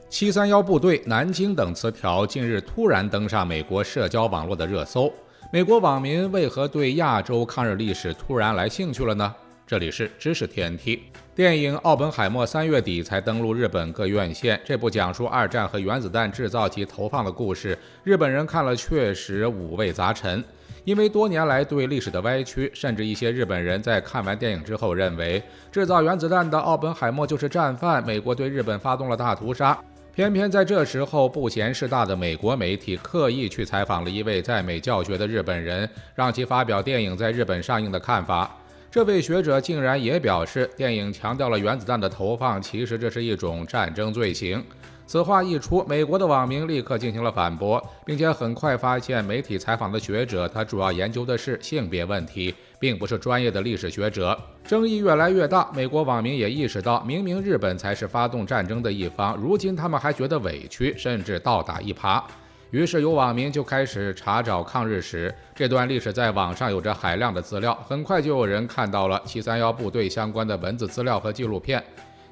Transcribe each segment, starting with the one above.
731部队、南京等词条近日突然登上美国社交网络的热搜。美国网民为何对亚洲抗日历史突然来兴趣了呢？这里是知识 TNT。电影《奥本海默》3月底才登陆日本各院线。这部讲述二战和原子弹制造及投放的故事，日本人看了确实五味杂陈。因为多年来对历史的歪曲，甚至一些日本人在看完电影之后认为，制造原子弹的奥本海默就是战犯，美国对日本发动了大屠杀。偏偏在这时候，不嫌事大的美国媒体刻意去采访了一位在美教学的日本人，让其发表电影在日本上映的看法。这位学者竟然也表示，电影强调了原子弹的投放，其实这是一种战争罪行。此话一出，美国的网民立刻进行了反驳，并且很快发现媒体采访的学者他主要研究的是性别问题，并不是专业的历史学者。争议越来越大，美国网民也意识到，明明日本才是发动战争的一方，如今他们还觉得委屈，甚至倒打一耙。于是有网民就开始查找抗日史，这段历史在网上有着海量的资料，很快就有人看到了731部队相关的文字资料和纪录片。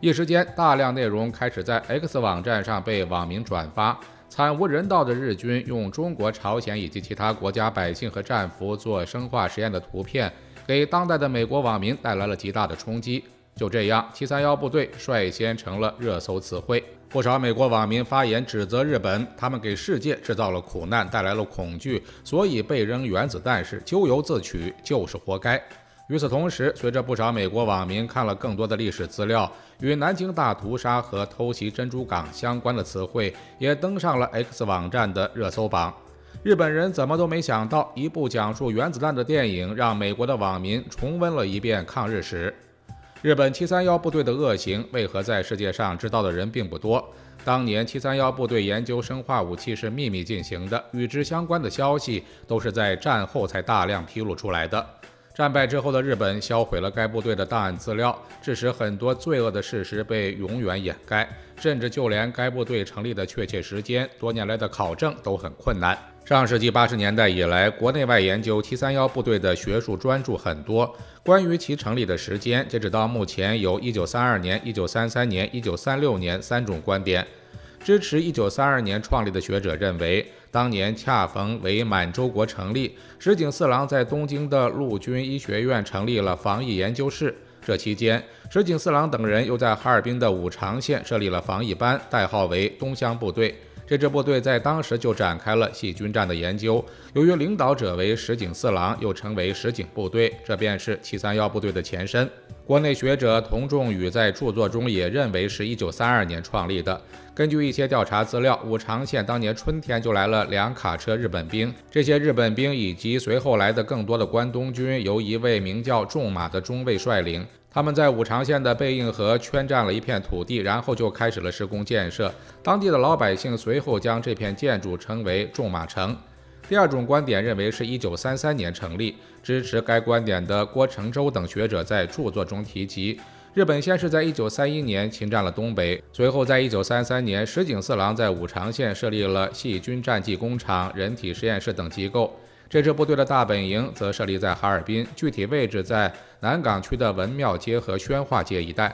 一时间，大量内容开始在 X 网站上被网民转发。惨无人道的日军用中国、朝鲜以及其他国家百姓和战俘做生化实验的图片，给当代的美国网民带来了极大的冲击。就这样，731部队率先成了热搜词汇。不少美国网民发言指责日本，他们给世界制造了苦难，带来了恐惧，所以被扔原子弹是咎由自取，就是活该。与此同时，随着不少美国网民看了更多的历史资料，与南京大屠杀和偷袭珍珠港相关的词汇也登上了 X 网站的热搜榜。日本人怎么都没想到，一部讲述原子弹的电影让美国的网民重温了一遍抗日史。日本731部队的恶行为何在世界上知道的人并不多？当年731部队研究生化武器是秘密进行的，与之相关的消息都是在战后才大量披露出来的。战败之后的日本销毁了该部队的档案资料，致使很多罪恶的事实被永远掩盖，甚至就连该部队成立的确切时间，多年来的考证都很困难。上世纪80年代以来，国内外研究731部队的学术专著很多，关于其成立的时间，截止到目前有1932年、1933年、1936年3种观点。支持1932年创立的学者认为，当年恰逢伪满洲国成立，石井四郎在东京的陆军医学院成立了防疫研究室。这期间，石井四郎等人又在哈尔滨的五常县设立了防疫班，代号为东乡部队。这支部队在当时就展开了细菌战的研究，由于领导者为石井四郎，又称为石井部队，这便是731部队的前身。国内学者童仲宇在著作中也认为是1932年创立的。根据一些调查资料，五常县当年春天就来了2卡车日本兵，这些日本兵以及随后来的更多的关东军，由一位名叫仲马的中尉率领。他们在五常县的背应河圈占了一片土地，然后就开始了施工建设。当地的老百姓随后将这片建筑称为仲马城。第二种观点认为是1933年成立，支持该观点的郭成洲等学者在著作中提及，日本先是在1931年侵占了东北，随后在1933年，石井四郎在五常县设立了细菌战剂工厂、人体实验室等机构。这支部队的大本营则设立在哈尔滨，具体位置在南港区的文庙街和宣化街一带。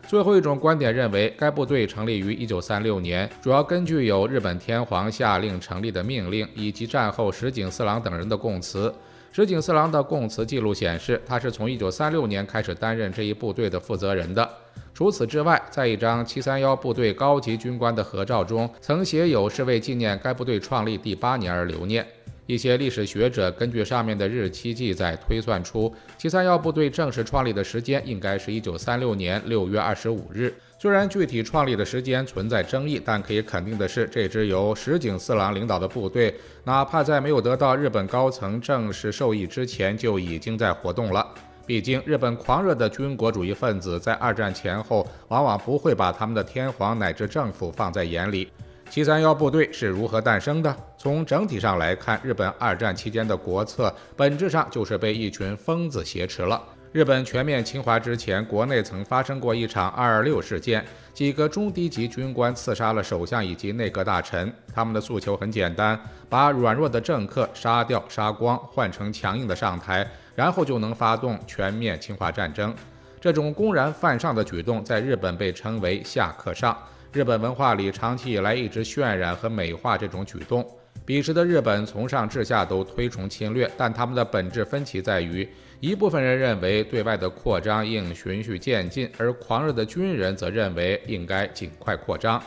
最后一种观点认为，该部队成立于1936年，主要根据有日本天皇下令成立的命令，以及战后石井四郎等人的供词。石井四郎的供词记录显示，他是从1936年开始担任这一部队的负责人的。除此之外，在一张731部队高级军官的合照中，曾写有是为纪念该部队创立第8年而留念。一些历史学者根据上面的日期记载推算出731部队正式创立的时间应该是1936年6月25日。虽然具体创立的时间存在争议，但可以肯定的是，这支由石井四郎领导的部队，哪怕在没有得到日本高层正式授意之前，就已经在活动了。毕竟，日本狂热的军国主义分子在二战前后，往往不会把他们的天皇乃至政府放在眼里。731部队是如何诞生的？从整体上来看，日本二战期间的国策本质上就是被一群疯子挟持了。日本全面侵华之前，国内曾发生过一场226事件，几个中低级军官刺杀了首相以及内阁大臣。他们的诉求很简单，把软弱的政客杀掉、杀光，换成强硬的上台，然后就能发动全面侵华战争。这种公然犯上的举动在日本被称为下克上。日本文化里长期以来一直渲染和美化这种举动。彼时的日本从上至下都推崇侵略，但他们的本质分歧在于，一部分人认为对外的扩张应循序渐进，而狂热的军人则认为应该尽快扩张。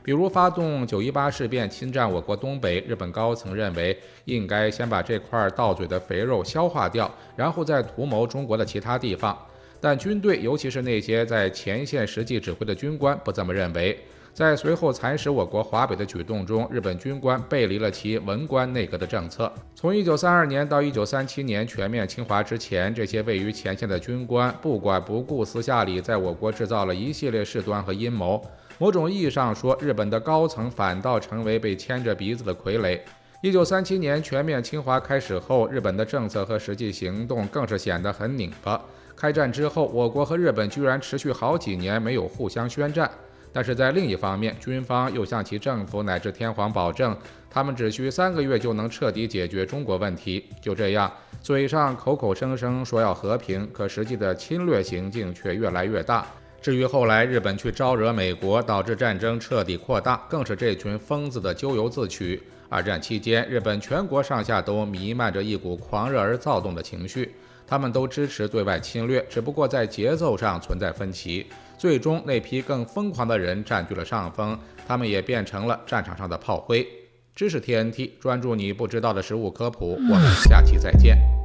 比如发动9·18事变侵占我国东北，日本高层认为应该先把这块到嘴的肥肉消化掉，然后再图谋中国的其他地方。但军队，尤其是那些在前线实际指挥的军官不这么认为。在随后蚕食我国华北的举动中，日本军官背离了其文官内阁的政策。从1932年到1937年全面侵华之前，这些位于前线的军官不管不顾，私下里在我国制造了一系列事端和阴谋。某种意义上说，日本的高层反倒成为被牵着鼻子的傀儡。1937年全面侵华开始后，日本的政策和实际行动更是显得很拧巴。开战之后，我国和日本居然持续好几年没有互相宣战。但是在另一方面，军方又向其政府乃至天皇保证，他们只需3个月就能彻底解决中国问题。就这样，嘴上口口声声说要和平，可实际的侵略行径却越来越大。至于后来日本去招惹美国，导致战争彻底扩大，更是这群疯子的咎由自取。二战期间，日本全国上下都弥漫着一股狂热而躁动的情绪，他们都支持对外侵略，只不过在节奏上存在分歧。最终，那批更疯狂的人占据了上风，他们也变成了战场上的炮灰。知识 TNT， 专注你不知道的食物科普，我们下期再见。